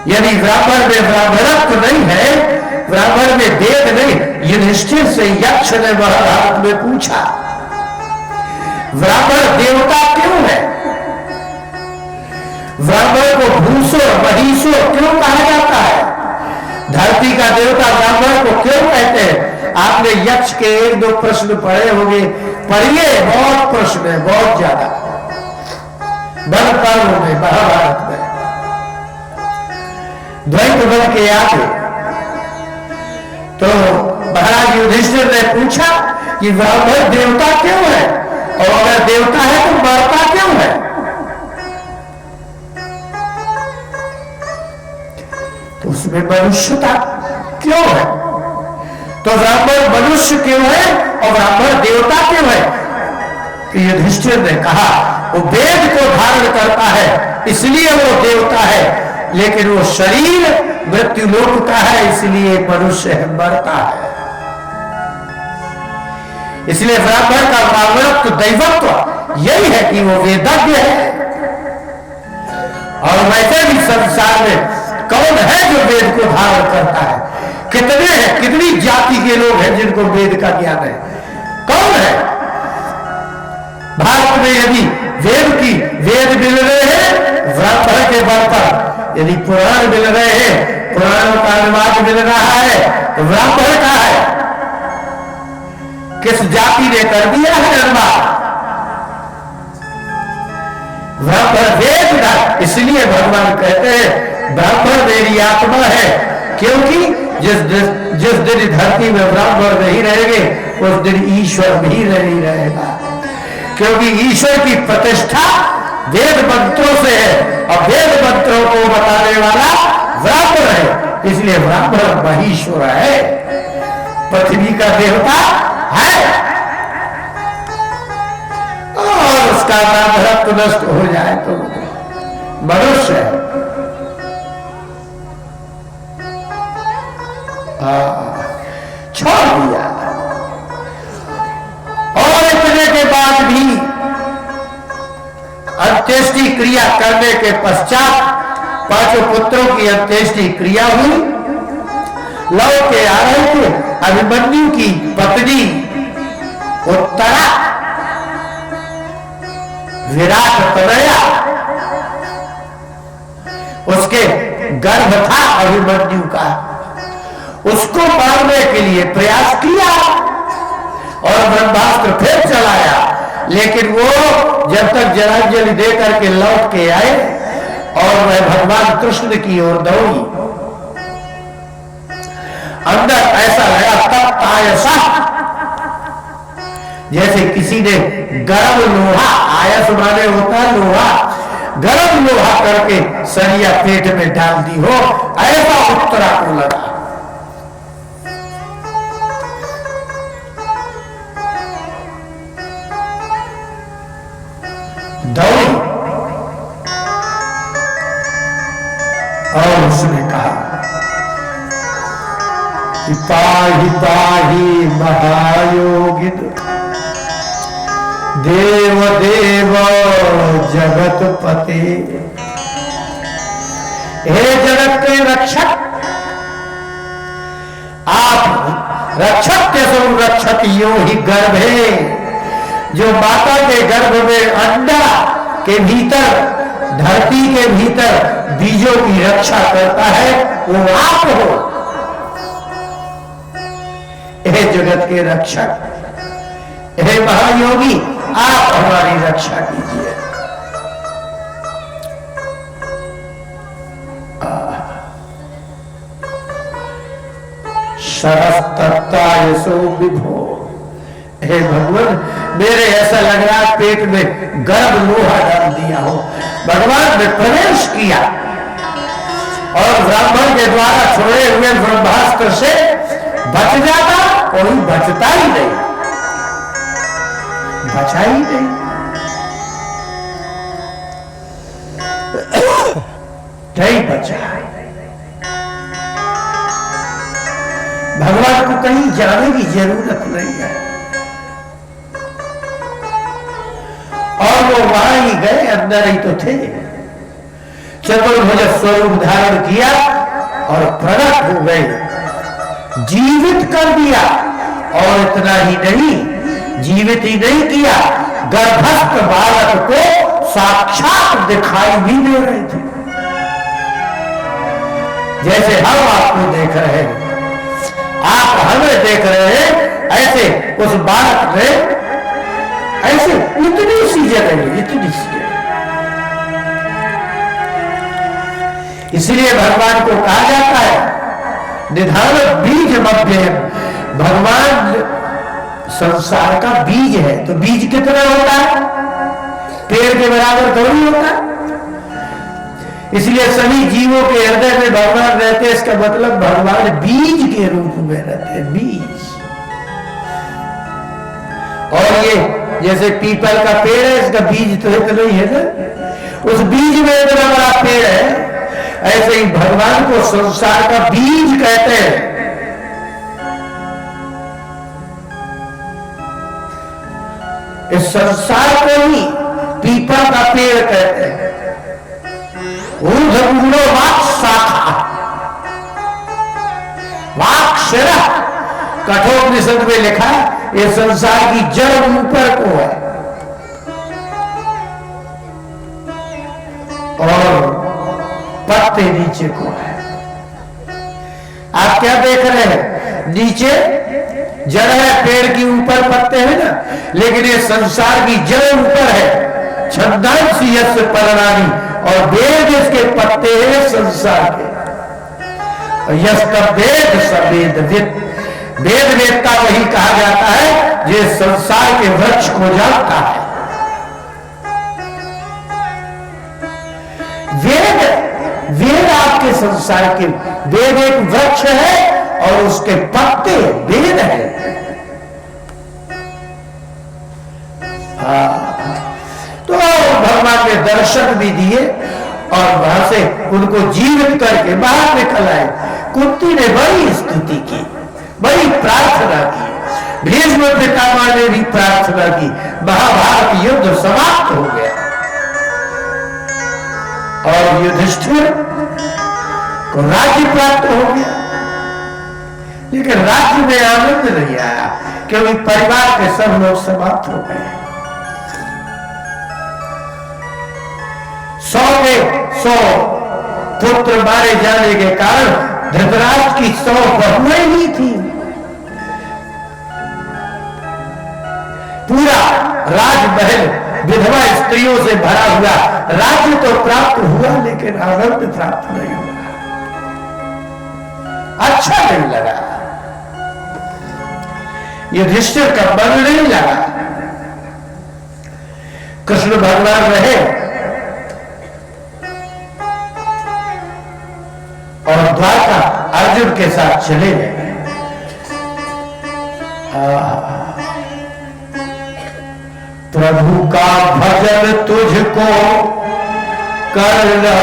यदि ब्राह्मण में ब्राह्मणत्व नहीं है, ब्राह्मण में वेद नहीं, युधिष्ठिर से यक्ष ने महाभारत में पूछा ब्राह्मण देवता क्यों है, ब्राह्मण को भूसो महिषो क्यों कहा जाता है, धरती का देवता ब्राह्मण को क्यों कहते हैं। आपने यक्ष के एक दो प्रश्न पढ़े होंगे, पढ़िए, बहुत प्रश्न है, बहुत ज्यादा वन पर्व में महाभारत में द्वैत बल के आगे। तो महाराज युधिष्ठिर ने पूछा कि ब्राह्मण देवता क्यों है, और अगर देवता है तो मरता क्यों है। तो उसमें मनुष्यता क्यों है, तो ब्राह्मण मनुष्य क्यों है और ब्राह्मण देवता क्यों है। तो युधिष्ठिर ने कहा वो वेद को धारण करता है इसलिए वो देवता है, लेकिन वो शरीर मृत्यु लोक का है इसलिए मनुष्य है, मरता है। इसलिए ब्राह्मण का ब्राह्मणत्व दैवत्व यही है कि वो वेदज्ञ है। और वैसे भी संसार में कौन है जो वेद को धारण करता है, कितने हैं, कितनी जाति के लोग हैं जिनको वेद का ज्ञान है, कौन है। भारत में यदि वेद मिल रहे हैं ब्राह्मण के बल पर, यदि पुराण मिल रहे हैं, पुराणों का अनुवाद मिल रहा है तो ब्राह्मण का है। किस जाति ने कर दिया है अनुवाद, ब्राह्मण वेद का। इसलिए भगवान कहते हैं ब्राह्मण मेरी आत्मा है, क्योंकि जिस दिन धरती में ब्राह्मण नहीं रहेंगे उस दिन ईश्वर भी नहीं रहेगा, क्योंकि ईश्वर की प्रतिष्ठा वेद मंत्रों से है और वेद मंत्रों को बताने वाला ब्राह्मण है। इसलिए ब्राह्मण महीश्वर है, पृथ्वी का देवता है, और उसका ब्राह्मणत्व नष्ट हो जाए तो मनुष्य है। छोड़ दिया। और इतने के बाद भी अंत्येष्टि क्रिया करने के पश्चात पांचों पुत्रों की अंत्येष्टि क्रिया हुई। लव के आ रहे थे, अभिमन्यु की पत्नी उत्तरा विराट तनया, उसके गर्भ था अभिमन्यु का, उसको मारने के लिए प्रयास किया और ब्रह्मास्त्र फिर चलाया, लेकिन वो जब तक जलांजलि दे करके लौट के आए और वह भगवान कृष्ण की ओर दौड़ी, अंदर ऐसा लगा तब आयसा, जैसे किसी ने गर्म लोहा, आयस माने होता लोहा, गर्म लोहा करके सरिया पेट में डाल दी हो, ऐसा उत्तरा को लगा। दौड़ी और उसने कहा कि पाहि पाहि महायोगिन देव देव जगतपते, हे जगत के रक्षक, आप रक्षक के संरक्षक यो ही गर्भे, जो माता के गर्भ में अंडा के भीतर, धरती के भीतर बीजों की रक्षा करता है, वो आप हो। हे जगत के रक्षक, हे महायोगी, आप हमारी रक्षा कीजिए। शरस्तत्तायसो विभो, हे भगवान, मेरे ऐसा लग रहा है पेट में गर्म लोहा डाल दिया हो। भगवान ने प्रवेश किया और ब्राह्मण के द्वारा छोड़े हुए ब्रह्मास्त्र से बच जाता, कोई बचता ही नहीं, बचा ही नहीं। नहीं बचा। भगवान को कहीं जाने की जरूरत नहीं है, और वो वहां ही गए, अंदर ही तो थे। चतुर्भुज स्वरूप धारण किया और प्रकट हो गए, जीवित कर दिया। और इतना ही नहीं, जीवित ही नहीं किया, गर्भस्थ बालक को साक्षात दिखाई भी दे रहे थे। जैसे हम आपको देख रहे हैं, आप हमें देख रहे हैं, ऐसे उस बालक ने ऐसे इतनी सी जगह, इतनी सी जगह। इसलिए भगवान को कहा जाता है निधान बीज मध्य। भगवान संसार का बीज है, तो बीज कितना होता है? पेड़ के बराबर थोड़ी होता है। इसलिए सभी जीवों के हृदय में भगवान रहते हैं, इसका मतलब भगवान बीज के रूप में रहते हैं, बीज। और ये जैसे पीपल का पेड़ है, इसका बीज तो इतना ही है ना, उस बीज में इतना बड़ा पेड़ है। ऐसे ही भगवान को संसार का बीज कहते हैं। इस संसार को ही पीपल का पेड़ कहते हैं। ऊर्ध्वमूलो वाक् शाखा, वाक् शिरा, कठोपनिषद में लिखा है ये संसार की जड़ ऊपर को है और पत्ते नीचे को है। आप क्या देख रहे हैं? नीचे जड़ है, पेड़ के ऊपर पत्ते हैं ना, लेकिन ये संसार की जड़ ऊपर है। छंदांसी यस्य पर्णानि, और वेद इसके पत्ते हैं संसार के। यस्तवेद सवेदवित्, वेद वेदता वही कहा जाता है जो संसार के वृक्ष को जानता है। वेद आपके संसार के, वेद एक वृक्ष है और उसके पत्ते वेद है। तो भगवान ने दर्शन भी दिए और वहां से उनको जीवित करके बाहर निकल आए। कुंती ने बड़ी स्तुति की, बड़ी प्रार्थना की, भीष्म पितामह ने भी प्रार्थना की। महाभारत युद्ध समाप्त हो गया और युधिष्ठिर को राज्य प्राप्त हो गया। लेकिन राज्य में आनंद नहीं आया क्योंकि परिवार के सब लोग समाप्त हो गए। 100 में 100 पुत्र मारे जाने के कारण धृतराष्ट्र की 100 बहुएं ही थी। पूरा राजमहल विधवा स्त्रियों से भरा हुआ, राज्य तो प्राप्त हुआ लेकिन आनंद प्राप्त नहीं हुआ, अच्छा नहीं लगा, युधिष्ठिर का मन नहीं लगा। कृष्ण भगवान रहे और द्वारका अर्जुन के साथ चले गए। प्रभु का भजन तुझको करना